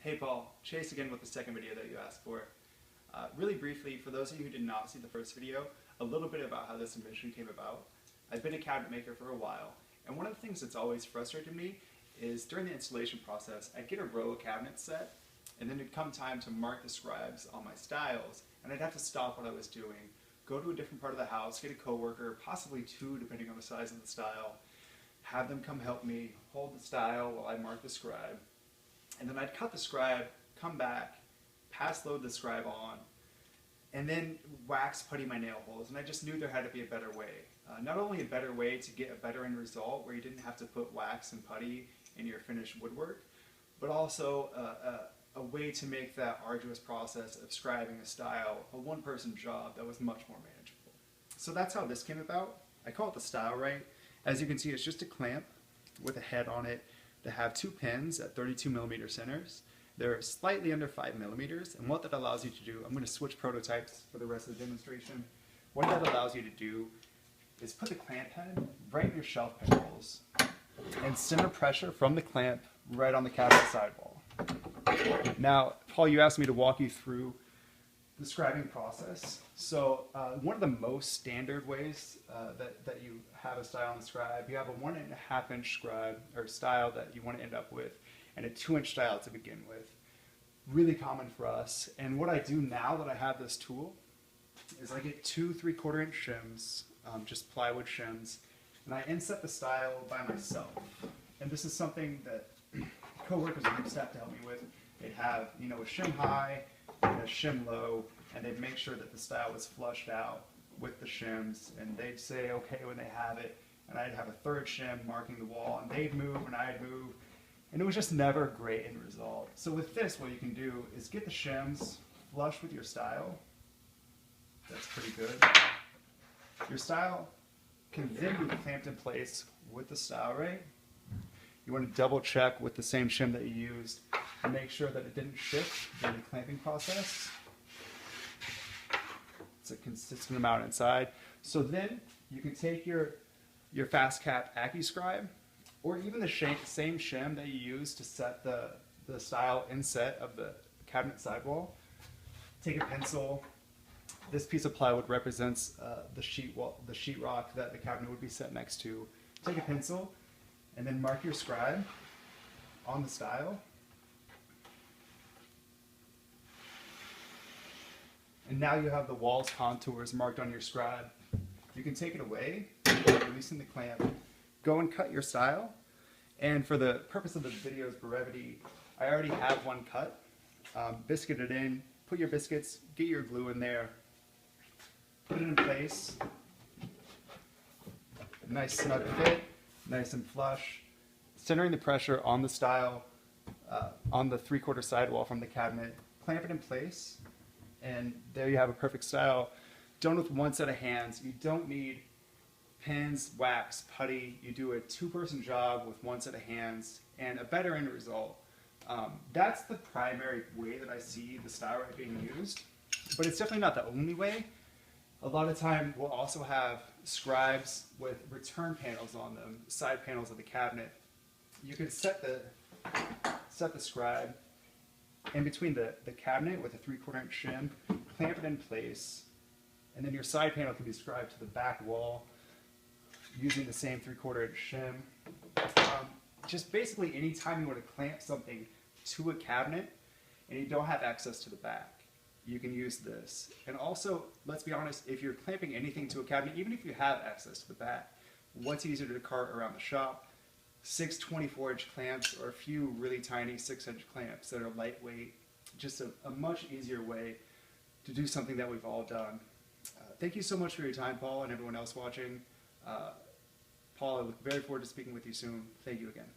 Hey Paul, Chase again with the second video that you asked for. Really briefly, for those of you who did not see the first video, a little bit about how this invention came about. I've been a cabinet maker for a while, and one of the things that's always frustrated me is during the installation process, I'd get a row of cabinets set, and then it'd come time to mark the scribes on my stiles, and I'd have to stop what I was doing, go to a different part of the house, get a coworker, possibly two depending on the size of the stile, have them come help me, hold the stile while I mark the scribe, and then I'd cut the scribe, come back, pass load the scribe on, and then wax putty my nail holes. And I just knew there had to be a better way. Not only a better way to get a better end result where you didn't have to put wax and putty in your finished woodwork, but also a way to make that arduous process of scribing a stile a one-person job that was much more manageable. So that's how this came about. I call it the stile rite. As you can see, it's just a clamp with a head on it that have two pins at 32mm centers. They're slightly under 5mm, and what that allows you to do, I'm going to switch prototypes for the rest of the demonstration. What that allows you to do is put the clamp head right in your shelf pin holes and center pressure from the clamp right on the cabinet sidewall. Now, Paul, you asked me to walk you through the scribing process. So one of the most standard ways that you have a stile on the scribe, you have a 1.5 inch scribe or stile that you want to end up with, and a 2-inch stile to begin with. Really common for us. And what I do now that I have this tool is I get 2 3/4 inch shims, just plywood shims, and I inset the stile by myself. And this is something that coworkers at Fastcap have to help me with. They'd have, a shim high and a shim low, and they'd make sure that the stile was flushed out with the shims, and they'd say okay when they have it, and I'd have a third shim marking the wall, and they'd move and I'd move, and it was just never a great end result. So with this, what you can do is get the shims flush with your stile. That's pretty good. Your stile can then be clamped in place with the stile rite. You want to double check with the same shim that you used and make sure that it didn't shift during the clamping process. It's a consistent amount inside. So then you can take your Fastcap AccuScribe, or even the same shim that you use to set the stile inset of the cabinet sidewall. Take a pencil. This piece of plywood represents the sheetrock that the cabinet would be set next to. Take a pencil and then mark your scribe on the stile. And now you have the wall's contours marked on your scribe. You can take it away, releasing the clamp, go and cut your stile. And for the purpose of the video's brevity, I already have one cut. Biscuit it in, put your biscuits, get your glue in there, put it in place. Nice snug fit, nice and flush. Centering the pressure on the stile, on the 3/4 sidewall from the cabinet, clamp it in place, and there you have a perfect stile done with one set of hands. You don't need pins, wax, putty. You do a 2-person job with one set of hands and a better end result. That's the primary way that I see the stile rite being used, but it's definitely not the only way. A lot of time we'll also have scribes with return panels on them, side panels of the cabinet. You can set the scribe in between the cabinet with a 3/4 inch shim, clamp it in place, and then your side panel can be scribed to the back wall using the same 3/4 inch shim. Just basically anytime you want to clamp something to a cabinet and you don't have access to the back, you can use this. And also, let's be honest, if you're clamping anything to a cabinet, even if you have access to the back, what's easier to cart around the shop? 6 24-inch clamps or a few really tiny 6-inch clamps that are lightweight. Just a much easier way to do something that we've all done. Thank you so much for your time, Paul, and everyone else watching. Paul, I look very forward to speaking with you soon. Thank you again.